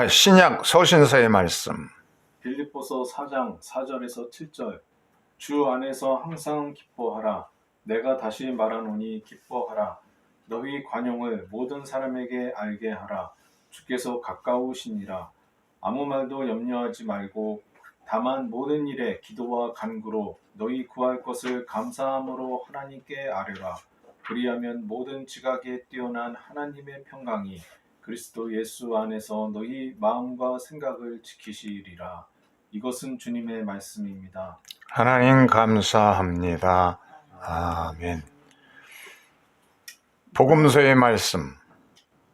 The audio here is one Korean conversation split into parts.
신약 서신서의 말씀. 빌립보서 4장 4절에서 7절. 주 안에서 항상 기뻐하라. 내가 다시 말하노니 기뻐하라. 너희 관용을 모든 사람에게 알게 하라. 주께서 가까우시니라. 아무 말도 염려하지 말고 다만 모든 일에 기도와 간구로 너희 구할 것을 감사함으로 하나님께 아뢰라. 그리하면 모든 지각에 뛰어난 하나님의 평강이 그리스도 예수 안에서 너희 마음과 생각을 지키시리라. 이것은 주님의 말씀입니다. 하나님 감사합니다. 아멘. 복음서의 말씀.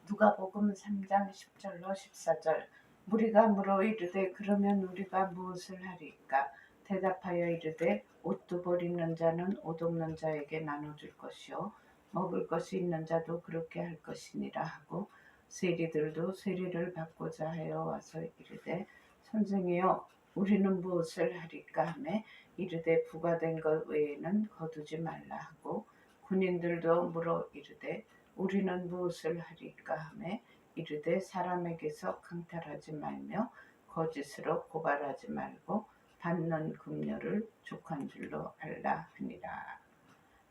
누가복음 3장 10절로 14절. 무리가 물어 이르되 그러면 우리가 무엇을 하리까? 대답하여 이르되 옷도 버리는 자는 옷 없는 자에게 나눠줄 것이요 먹을 것이 있는 자도 그렇게 할 것이니라 하고 세리들도 세리를 받고자 하여 와서 이르되 선생이여 우리는 무엇을 하리까 하매 이르되 부과된 것 외에는 거두지 말라 하고 군인들도 물어 이르되 우리는 무엇을 하리까 하매 이르되 사람에게서 강탈하지 말며 거짓으로 고발하지 말고 받는 금료를 족한 줄로 알라 하니라.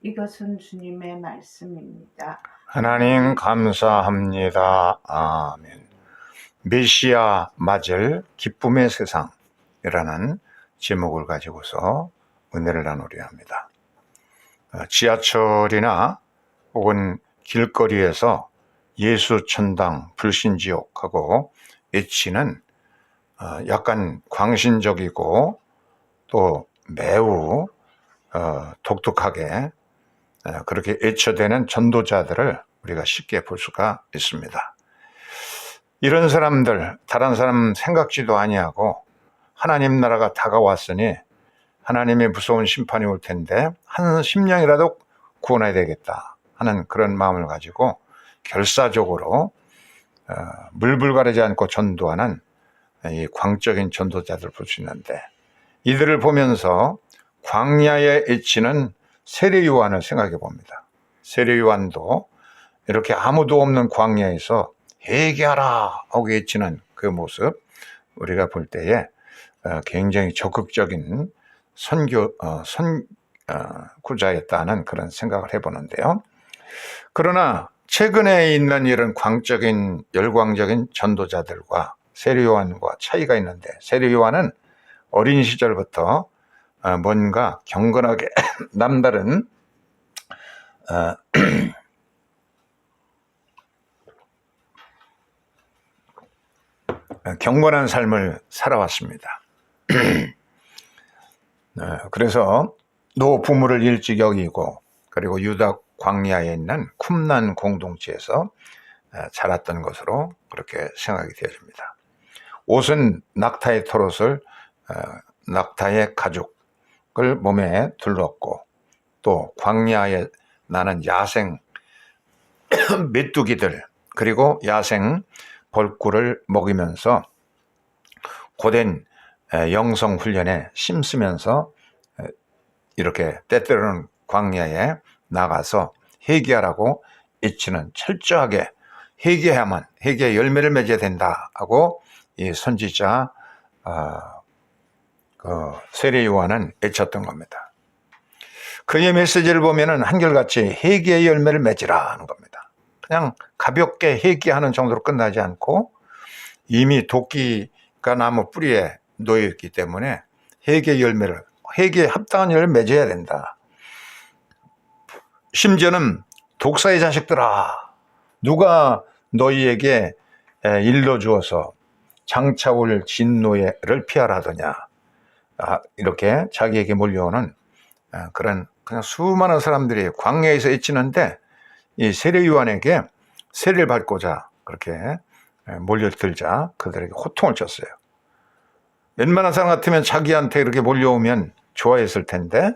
이것은 주님의 말씀입니다. 하나님 감사합니다. 아멘. 메시아 맞을 기쁨의 세상이라는 제목을 가지고서 은혜를 나누려 합니다. 지하철이나 혹은 길거리에서 예수 천당 불신지옥하고 외치는 약간 광신적이고 또 매우 독특하게 그렇게 외쳐대는 전도자들을 우리가 쉽게 볼 수가 있습니다. 이런 사람들 다른 사람 생각지도 아니하고 하나님 나라가 다가왔으니 하나님의 무서운 심판이 올 텐데 한 심령이라도 구원해야 되겠다 하는 그런 마음을 가지고 결사적으로 물불 가리지 않고 전도하는 이 광적인 전도자들을 볼 수 있는데, 이들을 보면서 광야에 외치는 세례 요한을 생각해 봅니다. 세례 요한도 이렇게 아무도 없는 광야에서 회개하라 하고 외치는 그 모습 우리가 볼 때에 굉장히 적극적인 선구자였다는 그런 생각을 해보는데요. 그러나 최근에 있는 이런 광적인 열광적인 전도자들과 세례 요한과 차이가 있는데, 세례 요한은 어린 시절부터 뭔가 경건하게 남다른 경건한 삶을 살아왔습니다. 그래서 노부모를 일찍 여기고 그리고 유다 광야에 있는 쿰란 공동체에서 자랐던 것으로 그렇게 생각이 되어집니다. 옷은 낙타의 털옷을 낙타의 가죽을 몸에 둘렀고 또 광야에 나는 야생 메뚜기들 그리고 야생 벌꿀을 먹이면서 고된 영성 훈련에 힘쓰면서 이렇게 때때로는 광야에 나가서 회개하라고 외치는, 철저하게 회개해야만 회개의 열매를 맺어야 된다 하고 이 선지자 세례 요한은 외쳤던 겁니다. 그의 메시지를 보면은 한결같이 회개의 열매를 맺으라 하는 겁니다. 그냥 가볍게 회개하는 정도로 끝나지 않고 이미 도끼가 나무 뿌리에 놓여 있기 때문에 회개의 열매를, 회개에 합당한 열매를 맺어야 된다. 심지어는 독사의 자식들아, 누가 너희에게 일러주어서 장차올 진노를 피하라 하더냐, 이렇게 자기에게 몰려오는 그런 그냥 수많은 사람들이 광야에서 외치는데, 이 세례 요한에게 세례를 받고자 그렇게 몰려들자 그들에게 호통을 쳤어요. 웬만한 사람 같으면 자기한테 이렇게 몰려오면 좋아했을 텐데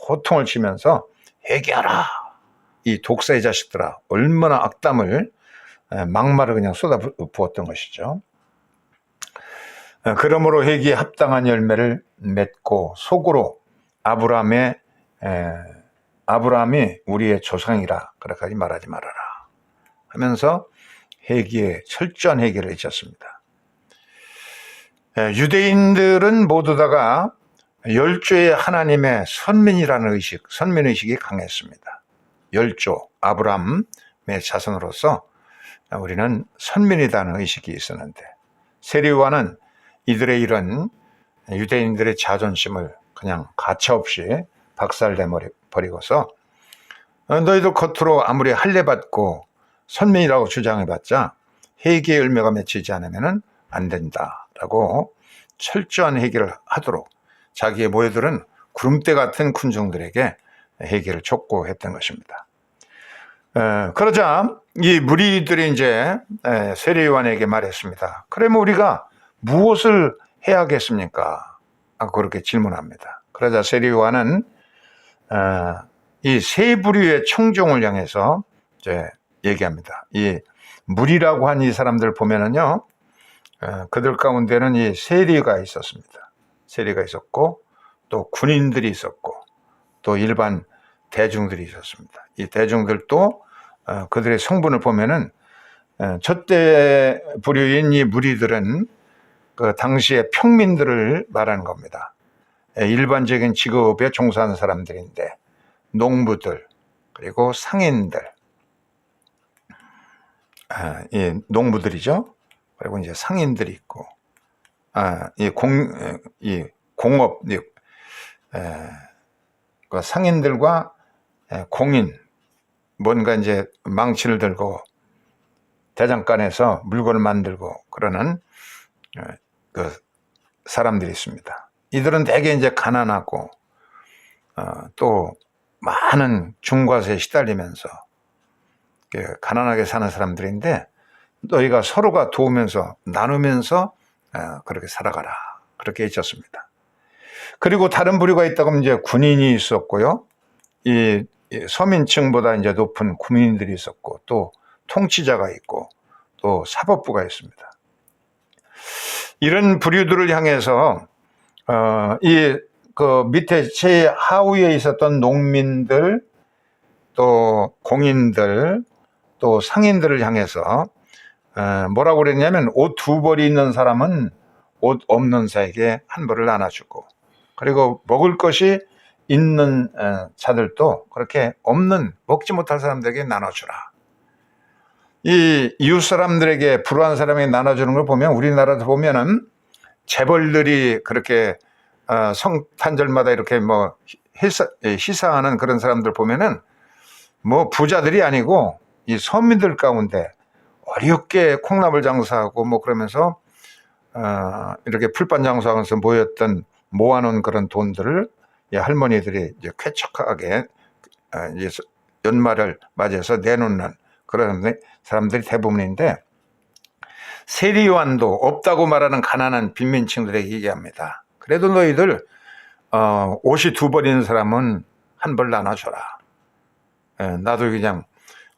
호통을 치면서 회개하라, 이 독사의 자식들아, 얼마나 악담을 막말을 그냥 쏟아부었던 것이죠. 그러므로 회개에 합당한 열매를 맺고 속으로 아브라함이 우리의 조상이라 그렇게까지 말하지 말아라 하면서 회개에 철저한 회개를 외쳤습니다. 유대인들은 모두 다가 열조의 하나님의 선민이라는 의식, 선민의식이 강했습니다. 열조, 아브라함의 자손으로서 우리는 선민이라는 의식이 있었는데, 세리와는 이들의 이런 유대인들의 자존심을 그냥 가차없이 박살내버리고서 너희들 겉으로 아무리 할례받고 선민이라고 주장해봤자 회개의 열매가 맺히지 않으면 안 된다라고 철저한 회개를 하도록 자기의 모여들은 구름대 같은 군중들에게 회개를 촉구했던 것입니다. 그러자 이 무리들이 이제 세례요한에게 말했습니다. 그러면 우리가 무엇을 해야겠습니까? 그렇게 질문합니다. 그러자 세례요한은 이 세 부류의 청중을 향해서 이제 얘기합니다. 이 무리라고 한 이 사람들 보면은요, 그들 가운데는 이 세리가 있었습니다. 세리가 있었고, 또 군인들이 있었고, 또 일반 대중들이 있었습니다. 이 대중들도 그들의 성분을 보면은 첫째 부류인 이 무리들은 그 당시의 평민들을 말하는 겁니다. 일반적인 직업에 종사하는 사람들인데, 농부들, 그리고 상인들, 이 농부들이죠. 그리고 이제 상인들이 있고, 이 공업, 그 상인들과 공인, 뭔가 이제 망치를 들고 대장간에서 물건을 만들고 그러는 그 사람들이 있습니다. 이들은 대개 이제 가난하고 또 많은 중과세에 시달리면서 가난하게 사는 사람들인데, 너희가 서로가 도우면서 나누면서 그렇게 살아가라, 그렇게 해줬습니다. 그리고 다른 부류가 있다고 하면 이제 군인이 있었고요, 이 서민층보다 이제 높은 군인들이 있었고, 또 통치자가 있고, 또 사법부가 있습니다. 이런 부류들을 향해서 그 밑에 제 하위에 있었던 농민들, 또 공인들, 또 상인들을 향해서 뭐라고 그랬냐면, 옷 두 벌이 있는 사람은 옷 없는 자에게 한 벌을 나눠주고, 그리고 먹을 것이 있는 자들도 그렇게 없는, 먹지 못할 사람들에게 나눠주라. 이 이웃 사람들에게, 불우한 사람에게 나눠주는 걸 보면, 우리나라도 보면은 재벌들이 그렇게 성탄절마다 이렇게 뭐 희사하는 그런 사람들 보면은 뭐 부자들이 아니고 이 서민들 가운데 어렵게 콩나물 장사하고 뭐 그러면서 이렇게 풀반 장사하면서 모아놓은 그런 돈들을 이 할머니들이 이제 쾌척하게 이제 연말을 맞이해서 내놓는 그런 사람들이 대부분인데, 세리요한도 없다고 말하는 가난한 빈민층들에게 얘기합니다. 그래도 너희들 옷이 두 벌 있는 사람은 한 벌 나눠줘라. 나도 그냥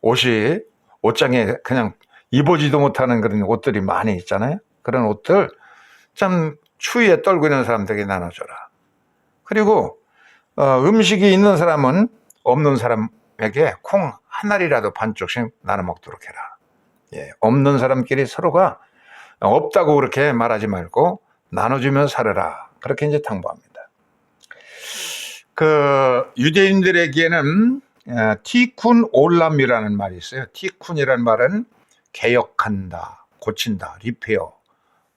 옷장에 그냥 입어지도 못하는 그런 옷들이 많이 있잖아요. 그런 옷들 참 추위에 떨고 있는 사람들에게 나눠줘라. 그리고 음식이 있는 사람은 없는 사람에게 콩 한 알이라도 반쪽씩 나눠 먹도록 해라. 없는 사람끼리 서로가 없다고 그렇게 말하지 말고 나눠주면 살아라, 그렇게 이제 당부합니다. 그 유대인들에게는 티쿤 올람이라는 말이 있어요. 티쿤이라는 말은 개혁한다, 고친다, 리페어,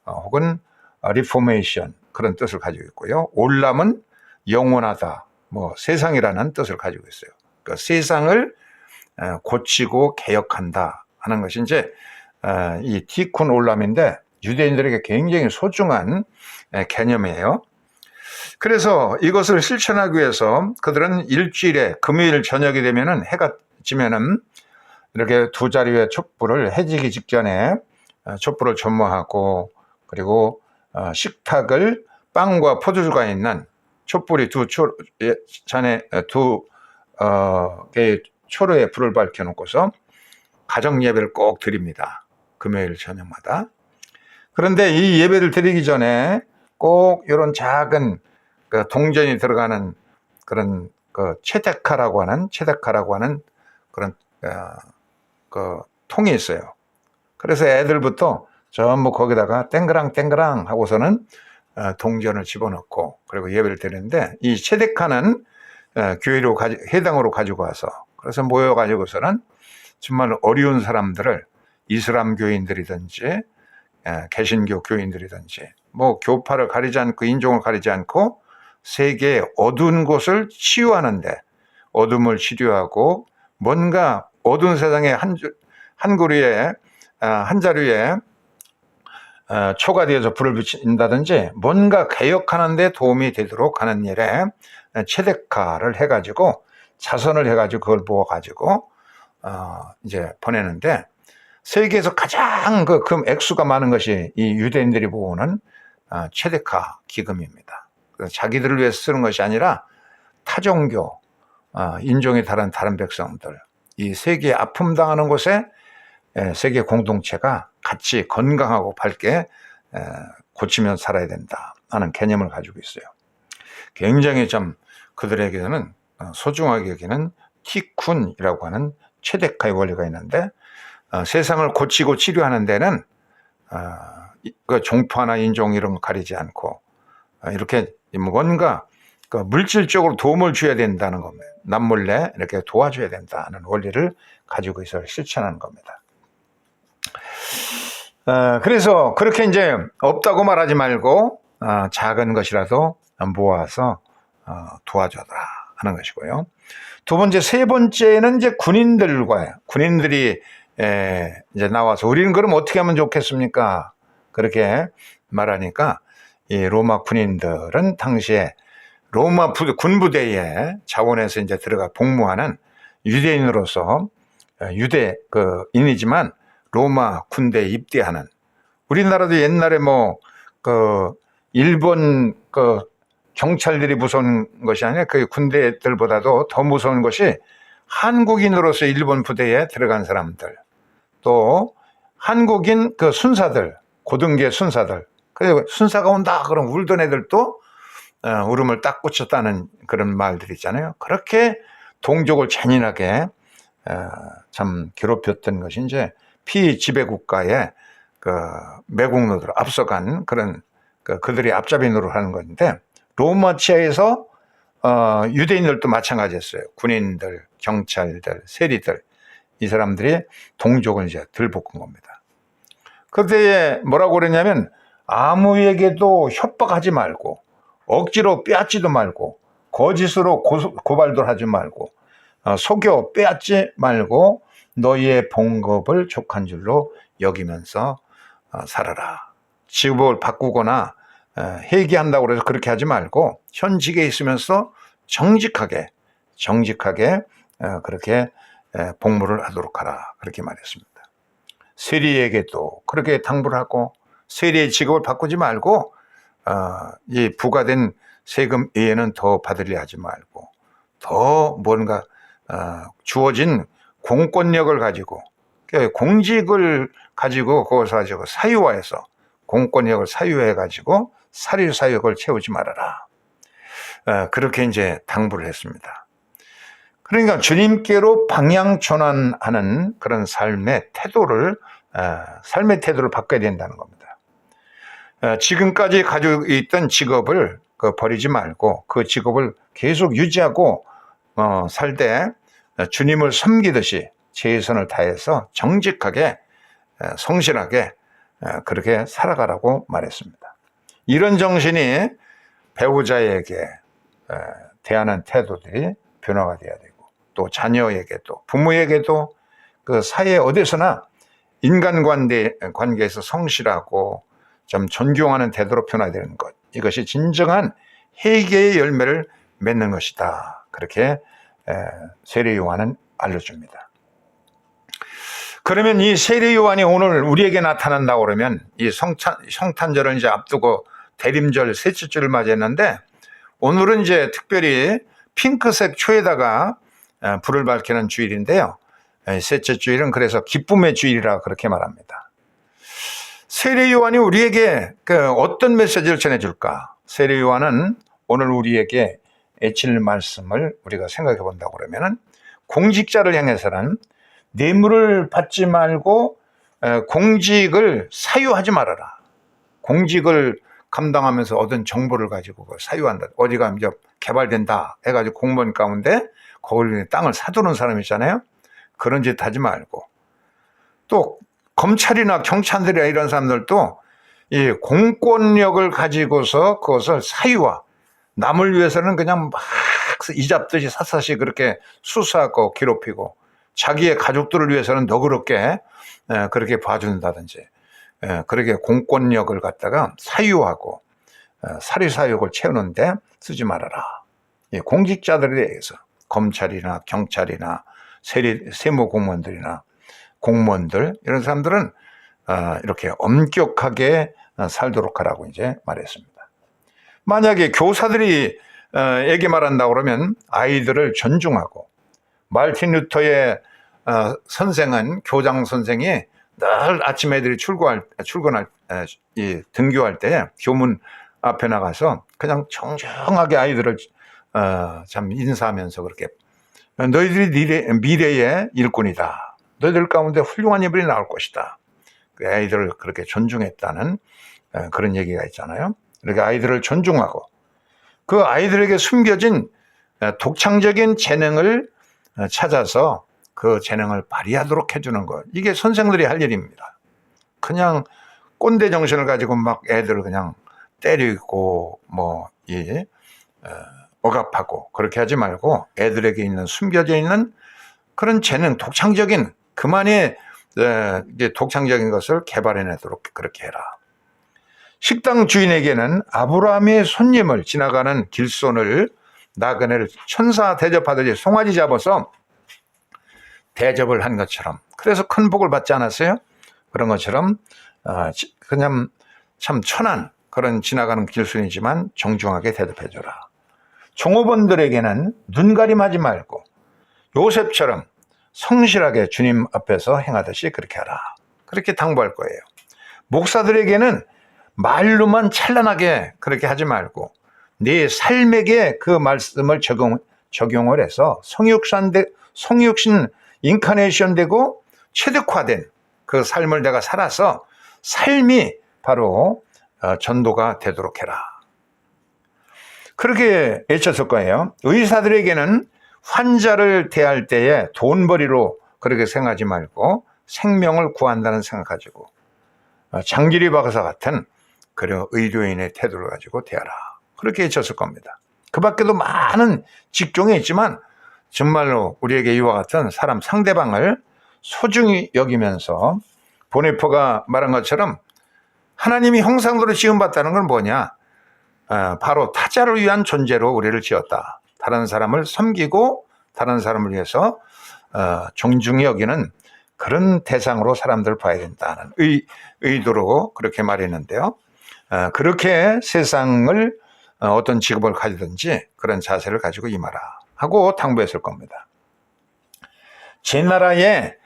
혹은 리포메이션, 그런 뜻을 가지고 있고요. 올람은 영원하다, 뭐 세상이라는 뜻을 가지고 있어요. 그 세상을 고치고 개혁한다 하는 것이 이제 이 티쿤 올람인데, 유대인들에게 굉장히 소중한 개념이에요. 그래서 이것을 실천하기 위해서 그들은 일주일에 금요일 저녁이 되면은, 해가 지면은 이렇게 두 자리의 촛불을, 해지기 직전에 촛불을 점모하고, 그리고 식탁을 빵과 포도주가 있는 촛불이 두 개의 초로에 불을 밝혀놓고서 가정 예배를 꼭 드립니다. 금요일 저녁마다. 그런데 이 예배를 드리기 전에 꼭 이런 작은 그 동전이 들어가는 그런 그 체데카라고 하는 그런 그 통이 있어요. 그래서 애들부터 전부 거기다가 땡그랑 땡그랑 하고서는 동전을 집어넣고 그리고 예배를 드리는데, 이 체데카는 교회로 회당으로 가지고 와서, 그래서 모여가지고서는 정말 어려운 사람들을, 이슬람 교인들이든지 개신교 교인들이든지 뭐 교파를 가리지 않고 인종을 가리지 않고 세계의 어두운 곳을 치유하는데, 어둠을 치료하고 뭔가 어두운 세상의 한 그루에 한 자루에 초가 되어서 불을 붙인다든지 뭔가 개혁하는 데 도움이 되도록 하는 일에 체데카를 해가지고, 자선을 해가지고 그걸 모아가지고 이제 보내는데, 세계에서 가장 그 액수가 많은 것이 이 유대인들이 모으는 체데카 기금입니다. 그래서 자기들을 위해서 쓰는 것이 아니라 타종교, 인종이 다른 백성들, 이 세계에 아픔 당하는 곳에 세계 공동체가 같이 건강하고 밝게 고치며 살아야 된다 하는 개념을 가지고 있어요. 굉장히 좀 그들에게는 소중하게 여기는 티쿤이라고 하는 체데카의 원리가 있는데, 세상을 고치고 치료하는 데는 그 종파나 인종 이런 거 가리지 않고 이렇게 뭔가 그 물질적으로 도움을 줘야 된다는 겁니다. 남몰래 이렇게 도와줘야 된다는 원리를 가지고 있어 실천하는 겁니다. 그래서 그렇게 이제 없다고 말하지 말고 작은 것이라도 모아서 도와줘라 하는 것이고요. 두 번째, 세 번째는 이제 군인들이 이제 나와서 우리는 그럼 어떻게 하면 좋겠습니까? 그렇게 말하니까 이 로마 군인들은 당시에 로마 군부대에 자원해서 이제 들어가 복무하는 유대인으로서 유대인이지만 로마 군대에 입대하는, 우리나라도 옛날에 뭐 일본 경찰들이 무서운 것이 아니라 그 군대들보다도 더 무서운 것이 한국인으로서 일본 부대에 들어간 사람들, 또 한국인 순사들, 고등계 순사들, 그리고 순사가 온다 그럼 울던 애들도 울음을 딱 꽂혔다는 그런 말들 있잖아요. 그렇게 동족을 잔인하게 참 괴롭혔던 것이 이제 피지배국가의 매국노들 앞서간 그런 그들이 앞잡이 노릇을 하는 건데, 로마 치하에서 유대인들도 마찬가지였어요. 군인들, 경찰들, 세리들, 이 사람들이 동족을 이제 들볶은 겁니다. 그때 뭐라고 그랬냐면, 아무에게도 협박하지 말고 억지로 빼앗지도 말고 거짓으로 고발도 하지 말고 속여 빼앗지 말고 너희의 봉급을 족한 줄로 여기면서 살아라. 직업을 바꾸거나 회개한다고 해서 그렇게 하지 말고 현직에 있으면서 정직하게 그렇게 복무를 하도록 하라, 그렇게 말했습니다. 세리에게도 그렇게 당부를 하고, 세리의 직업을 바꾸지 말고 이 부과된 세금 외에는 더 받으려 하지 말고, 더 뭔가 주어진 공권력을 가지고, 공직을 가지고 그것을 가지고 사유화해서, 공권력을 사유해 가지고 사리사욕을 채우지 말아라, 그렇게 이제 당부를 했습니다. 그러니까 주님께로 방향 전환하는 그런 삶의 태도를 바꿔야 된다는 겁니다. 지금까지 가지고 있던 직업을 버리지 말고 그 직업을 계속 유지하고 살 때 주님을 섬기듯이 최선을 다해서 정직하게 성실하게 그렇게 살아가라고 말했습니다. 이런 정신이 배우자에게 대하는 태도들이 변화가 돼야 되고, 또 자녀에게도, 부모에게도, 그 사회 어디서나 인간관계에서 성실하고 좀 존경하는 태도로 변화되는 것, 이것이 진정한 회개의 열매를 맺는 것이다, 그렇게 세례 요한은 알려줍니다. 그러면 이 세례 요한이 오늘 우리에게 나타난다고 그러면, 이 성탄절을 이제 앞두고 대림절 셋째 주를 맞이했는데, 오늘은 이제 특별히 핑크색 초에다가 불을 밝히는 주일인데요. 셋째 주일은 그래서 기쁨의 주일이라 그렇게 말합니다. 세례 요한이 우리에게 어떤 메시지를 전해줄까? 세례 요한은 오늘 우리에게 애칠 말씀을 우리가 생각해 본다고 그러면은, 공직자를 향해서는 뇌물을 받지 말고 공직을 사유하지 말아라. 공직을 감당하면서 얻은 정보를 가지고 사유한다. 어디가 이제 개발된다 해가지고 공무원 가운데 거기 땅을 사두는 사람 있잖아요. 그런 짓 하지 말고, 또 검찰이나 경찰들이나 이런 사람들도 이 공권력을 가지고서 그것을 사유화, 남을 위해서는 그냥 막 이잡듯이 샅샅이 그렇게 수사하고 괴롭히고, 자기의 가족들을 위해서는 너그럽게 그렇게 봐준다든지, 그렇게 공권력을 갖다가 사유하고 사리사욕을 채우는데 쓰지 말아라. 이 공직자들에 대해서 검찰이나 경찰이나 세무공무원들이나 공무원들, 이런 사람들은 이렇게 엄격하게 살도록 하라고 이제 말했습니다. 만약에 교사들이 에게 말한다고 그러면 아이들을 존중하고, 마르틴 루터의 선생은, 교장 선생이 늘 아침 애들이 등교할 때 교문 앞에 나가서 그냥 정정하게 아이들을 참 인사하면서 그렇게, 너희들이 미래의 일꾼이다. 너희들 가운데 훌륭한 이들이 나올 것이다. 그 아이들을 그렇게 존중했다는 그런 얘기가 있잖아요. 이렇게 아이들을 존중하고, 그 아이들에게 숨겨진 독창적인 재능을 찾아서 그 재능을 발휘하도록 해주는 것, 이게 선생들이 할 일입니다. 그냥 꼰대 정신을 가지고 막 애들을 그냥 때리고 억압하고 그렇게 하지 말고, 애들에게 있는 숨겨져 있는 그런 재능, 독창적인, 그만의 독창적인 것을 개발해내도록 그렇게 해라. 식당 주인에게는 아브라함의 손님을, 지나가는 길손을, 나그네를 천사 대접하듯이 송아지 잡아서 대접을 한 것처럼, 그래서 큰 복을 받지 않았어요? 그런 것처럼 그냥 참 천한 그런 지나가는 길손이지만 정중하게 대접해줘라. 종업원들에게는 눈가림하지 말고 요셉처럼 성실하게 주님 앞에서 행하듯이 그렇게 하라. 그렇게 당부할 거예요. 목사들에게는 말로만 찬란하게 그렇게 하지 말고 네 삶에게 그 말씀을 적용을 해서 성육신 인카네이션 되고 체득화된 그 삶을 내가 살아서 삶이 바로 전도가 되도록 해라. 그렇게 외쳤을 거예요. 의사들에게는 환자를 대할 때에 돈벌이로 그렇게 생각하지 말고 생명을 구한다는 생각 가지고 장기리 박사 같은 그런 의료인의 태도를 가지고 대하라. 그렇게 외쳤을 겁니다. 그 밖에도 많은 직종이 있지만 정말로 우리에게 이와 같은 사람 상대방을 소중히 여기면서, 보네포가 말한 것처럼 하나님이 형상대로 지음받다는 건 뭐냐? 바로 타자를 위한 존재로 우리를 지었다. 다른 사람을 섬기고 다른 사람을 위해서 존중히 여기는 그런 대상으로 사람들을 봐야 된다는 의도로 그렇게 말했는데요. 그렇게 세상을 어떤 직업을 가지든지 그런 자세를 가지고 임하라 하고 당부했을 겁니다. 제 나라의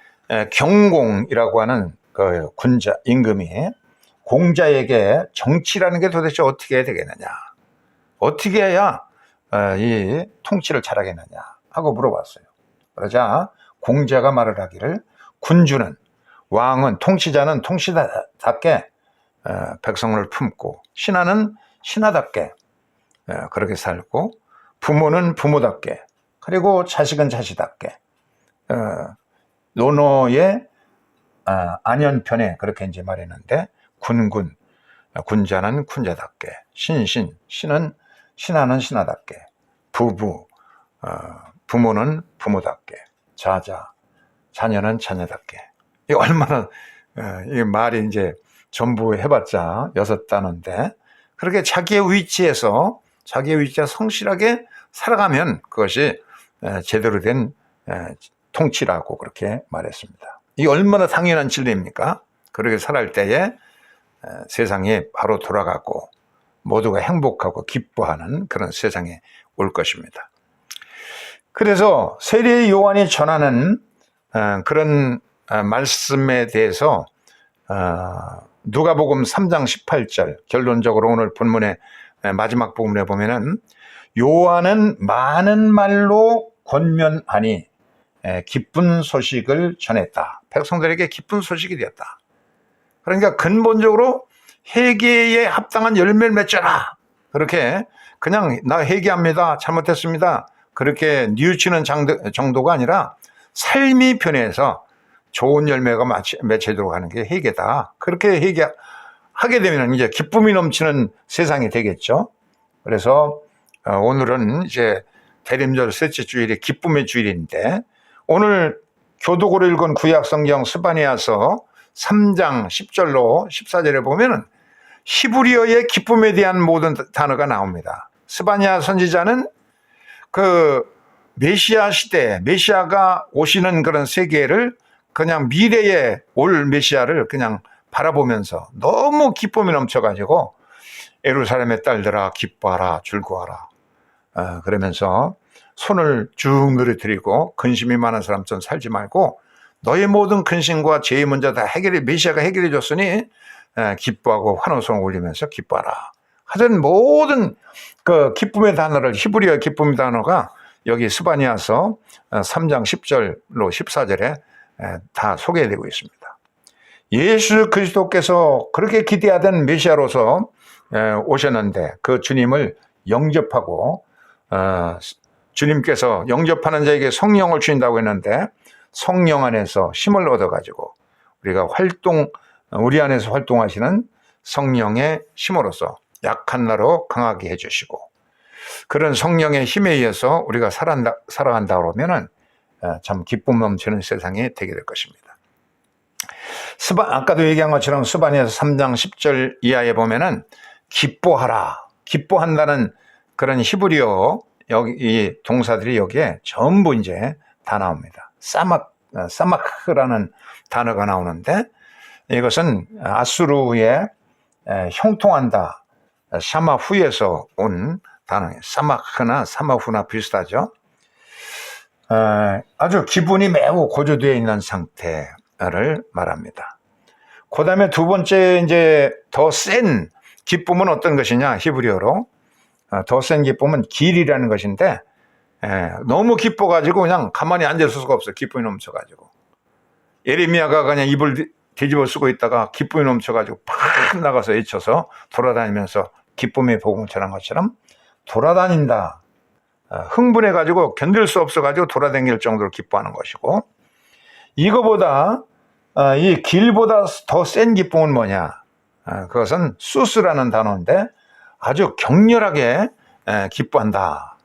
경공이라고 하는 그 군자, 임금이 공자에게 정치라는 게 도대체 어떻게 해야 되겠느냐, 어떻게 해야 이 통치를 잘하겠느냐 하고 물어봤어요. 그러자 공자가 말을 하기를, 군주는, 왕은, 통치자는 통치자답게 백성을 품고, 신하는 신하답게 그렇게 살고, 부모는 부모답게, 그리고 자식은 자식답게, 논어의 안연편에 그렇게 이제 말했는데, 군자는 군자답게, 신하는 신하답게, 부모는 부모답게, 자녀는 자녀답게. 이 얼마나 이 말이 이제 전부 해봤자 6단어인데, 그렇게 자기의 위치에서 성실하게 살아가면 그것이 제대로 된 통치라고 그렇게 말했습니다. 이 얼마나 당연한 진리입니까? 그렇게 살아갈 때에 세상이 바로 돌아가고 모두가 행복하고 기뻐하는 그런 세상에 올 것입니다. 그래서 세례 요한이 전하는 그런 말씀에 대해서 누가복음 3장 18절, 결론적으로 오늘 본문의 마지막 부분에 보면은, 요한은 많은 말로 권면하니 기쁜 소식을 전했다. 백성들에게 기쁜 소식이 되었다. 그러니까 근본적으로 회개에 합당한 열매를 맺져라. 그렇게 그냥 나 회개합니다. 잘못했습니다. 그렇게 뉘우치는 정도가 아니라 삶이 변해서 좋은 열매가 맺히도록 하는 게 회개다. 그렇게 회개하게 되면 이제 기쁨이 넘치는 세상이 되겠죠. 그래서 오늘은 이제 대림절 셋째 주일이 기쁨의 주일인데, 오늘 교독으로 읽은 구약 성경 스바냐서 3장 10절로 14절에 보면은 히브리어의 기쁨에 대한 모든 단어가 나옵니다. 스바냐 선지자는 그 메시아 시대, 메시아가 오시는 그런 세계를 그냥 미래에 올 메시아를 그냥 바라보면서 너무 기쁨이 넘쳐가지고 예루살렘의 딸들아 기뻐하라 즐거워하라 그러면서 손을 쭉 늘어뜨리고 근심이 많은 사람처럼 살지 말고 너의 모든 근심과 죄의 문제 다 메시아가 해결해 줬으니 기뻐하고 환호성을 올리면서 기뻐하라 하던 모든 그 기쁨의 단어를, 히브리어 기쁨의 단어가 여기 스바냐서 3장 10절로 14절에 다 소개되고 있습니다. 예수 그리스도께서 그렇게 기대하던 메시아로서 오셨는데 그 주님을 영접하고 주님께서 영접하는 자에게 성령을 주신다고 했는데 성령 안에서 힘을 얻어가지고 우리가 우리 안에서 활동하시는 성령의 힘으로써 약한 나로 강하게 해주시고 그런 성령의 힘에 의해서 우리가 살아간다 그러면은 참 기쁨 넘치는 세상이 되게 될 것입니다. 아까도 얘기한 것처럼 스바냐서 3장 10절 이하에 보면은 기뻐하라, 기뻐한다는 그런 히브리어 여기 이 동사들이 여기에 전부 이제 다 나옵니다. 사마크라는 단어가 나오는데 이것은 아수르의 형통한다, 샤마후에서 온 단어예요. 사마크나 사마후나 비슷하죠. 아주 기분이 매우 고조되어 있는 상태를 말합니다. 그 다음에 두 번째 이제 더 센 기쁨은 어떤 것이냐, 히브리어로 더 센 기쁨은 길이라는 것인데 너무 기뻐가지고 그냥 가만히 앉을 수가 없어요. 기쁨이 넘쳐가지고 예레미야가 그냥 입을 뒤집어 쓰고 있다가 기쁨이 넘쳐가지고 팍 나가서 외쳐서 돌아다니면서 기쁨의 복음을 전한 것처럼 돌아다닌다. 흥분해가지고 견딜 수 없어가지고 돌아다닐 정도로 기뻐하는 것이고, 이거보다 이 길보다 더 센 기쁨은 뭐냐, 그것은 수스라는 단어인데 아주 격렬하게 기뻐한다.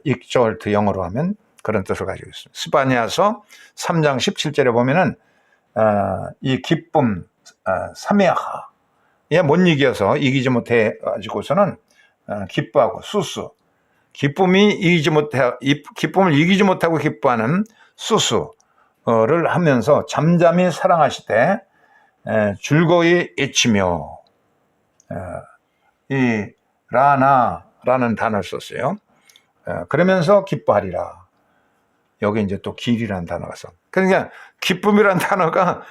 익절트 영어로 하면 그런 뜻을 가지고 있습니다. 스바냐서 3장 17절에 보면은 이 기쁨 사메아하 못 이겨서 이기지 못해 가지고서는 기뻐하고 수수, 기쁨을 이기지 못하고 기뻐하는 수수를 하면서 잠잠히 사랑하시되 즐거이 애치며, 이 라나라는 단어를 썼어요. 그러면서 기뻐하리라. 여기 이제 또 길이라는 단어가 써. 그러니까 기쁨이라는 단어가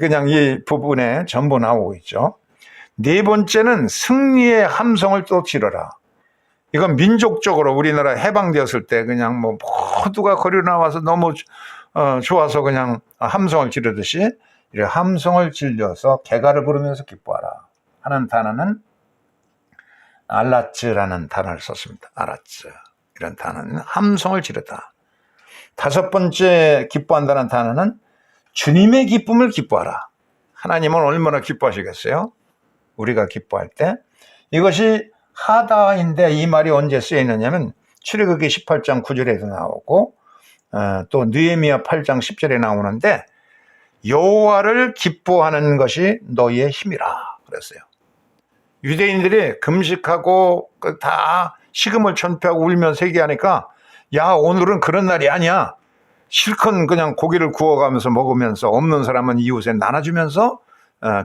그냥 이 부분에 전부 나오고 있죠. 네 번째는 승리의 함성을 또 지르라. 이건 민족적으로 우리나라 해방되었을 때 그냥 뭐 모두가 거리로 나와서 너무 좋아서 그냥 함성을 지르듯이 이렇게 함성을 질려서 개가를 부르면서 기뻐하라 하는 단어는 알라츠라는 단어를 썼습니다. 알라츠. 이런 단어는 함성을 지르다. 다섯 번째 기뻐한다는 단어는 주님의 기쁨을 기뻐하라. 하나님은 얼마나 기뻐하시겠어요? 우리가 기뻐할 때. 이것이 하다인데 이 말이 언제 쓰여 있느냐면 출애굽기 18장 9절에도 나오고 또 느헤미야 8장 10절에 나오는데 여호와를 기뻐하는 것이 너희의 힘이라 그랬어요. 유대인들이 금식하고 다 식음을 전폐하고 울면서 회개하니까 야, 오늘은 그런 날이 아니야. 실컷 그냥 고기를 구워가면서 먹으면서 없는 사람은 이웃에 나눠주면서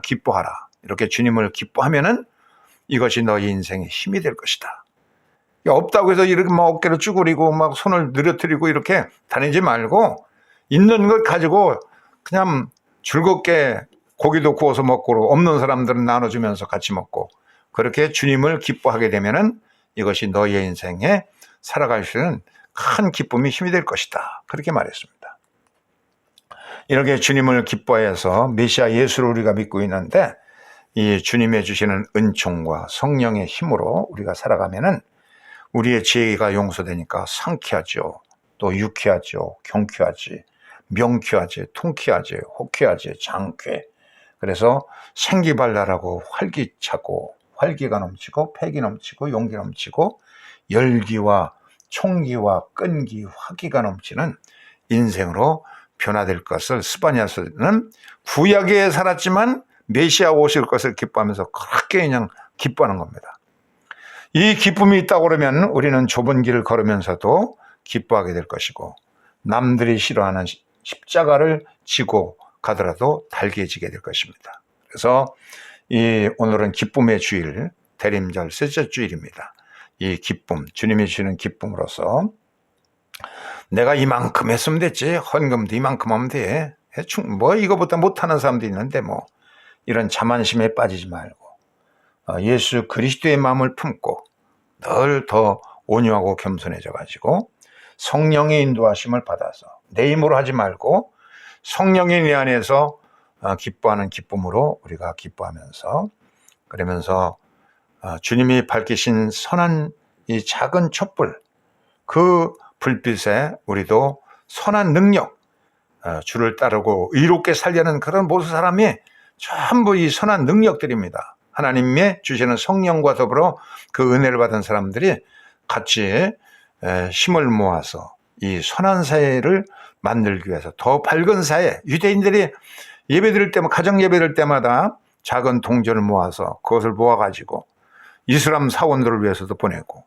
기뻐하라. 이렇게 주님을 기뻐하면은 이것이 너희 인생의 힘이 될 것이다. 없다고 해서 이렇게 막 어깨를 쭈그리고 막 손을 늘어뜨리고 이렇게 다니지 말고 있는 걸 가지고 그냥 즐겁게 고기도 구워서 먹고 없는 사람들은 나눠주면서 같이 먹고 그렇게 주님을 기뻐하게 되면은 이것이 너희의 인생에 살아갈 수 있는 큰 기쁨이 힘이 될 것이다. 그렇게 말했습니다. 이렇게 주님을 기뻐해서 메시아 예수를 우리가 믿고 있는데 이 주님의 주시는 은총과 성령의 힘으로 우리가 살아가면은 우리의 죄가 용서되니까 상쾌하죠. 또 유쾌하죠. 경쾌하지. 명쾌하지. 통쾌하지. 호쾌하지. 장쾌. 그래서 생기발랄하고 활기차고 활기가 넘치고 패기 넘치고 용기 넘치고 열기와 총기와 끈기, 화기가 넘치는 인생으로 변화될 것을 스바냐서는 구약에 살았지만 메시아 오실 것을 기뻐하면서 그렇게 그냥 기뻐하는 겁니다. 이 기쁨이 있다고 그러면 우리는 좁은 길을 걸으면서도 기뻐하게 될 것이고 남들이 싫어하는 십자가를 지고 가더라도 달개지게 될 것입니다. 그래서 오늘은 기쁨의 주일, 대림절 셋째 주일입니다. 이 기쁨, 주님이 주시는 기쁨으로서 내가 이만큼 했으면 됐지, 헌금도 이만큼 하면 돼, 뭐 이거보다 못하는 사람도 있는데 뭐 이런 자만심에 빠지지 말고 예수 그리스도의 마음을 품고 늘 더 온유하고 겸손해져 가지고 성령의 인도하심을 받아서 내 힘으로 하지 말고 성령이 내 안에서 기뻐하는 기쁨으로 우리가 기뻐하면서 그러면서 주님이 밝히신 선한 이 작은 촛불, 그 불빛에 우리도 선한 능력, 주를 따르고 의롭게 살려는 그런 모든 사람이 전부 이 선한 능력들입니다. 하나님의 주시는 성령과 더불어 그 은혜를 받은 사람들이 같이 힘을 모아서 이 선한 사회를 만들기 위해서 더 밝은 사회, 유대인들이 예배드릴 때마다, 가정 예배드릴 때마다 작은 동전을 모아서 그것을 모아가지고 이슬람 사원들을 위해서도 보내고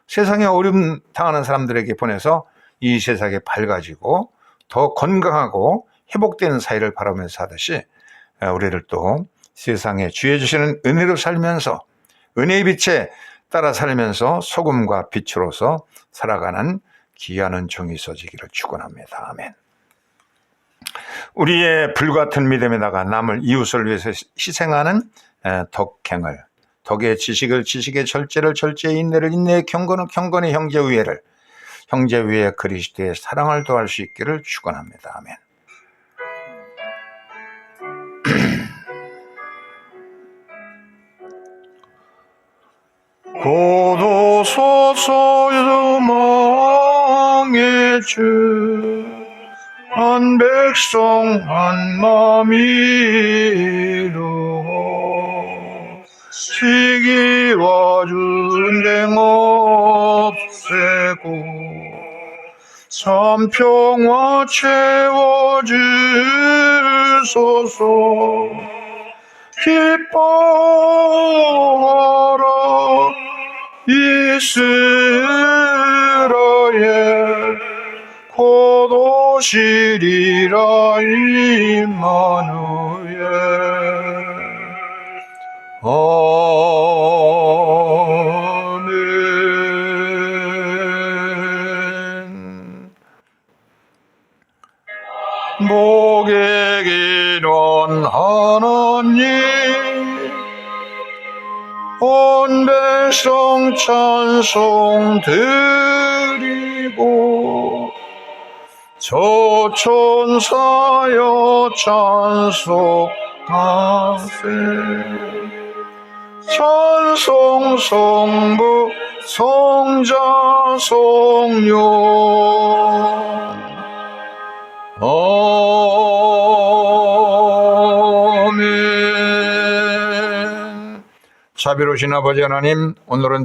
세상에 어려움 당하는 사람들에게 보내서 이 세상에 밝아지고 더 건강하고 회복되는 사회를 바라면서 하듯이 우리들도 세상에 주의 주시는 은혜로 살면서 은혜의 빛에 따라 살면서 소금과 빛으로서 살아가는 귀한 종이 있어지기를 축원합니다. 아멘. 우리의 불같은 믿음에다가 남을 이웃을 위해서 희생하는 덕행을, 덕의 지식을 지식의 절제를 절제의 인내를 인내의 경건은 경건의 형제 우애를 형제 우애 그리스도의 사랑을 더할 수 있기를 축원합니다. 아멘. 고도소서 유망의 주 한 백성 한 마음이 이루어 시기와 전쟁 없애고 참 평화 채워주소서 기뻐하라 이스라엘 곧 오시리라 임마누엘. 아멘. 복의 기원 하나님 온 백성 찬송 드리고 저 천사여 찬송하세 찬송 성부 성자 성령 아멘. 자비로우신 아버지 하나님, 오늘은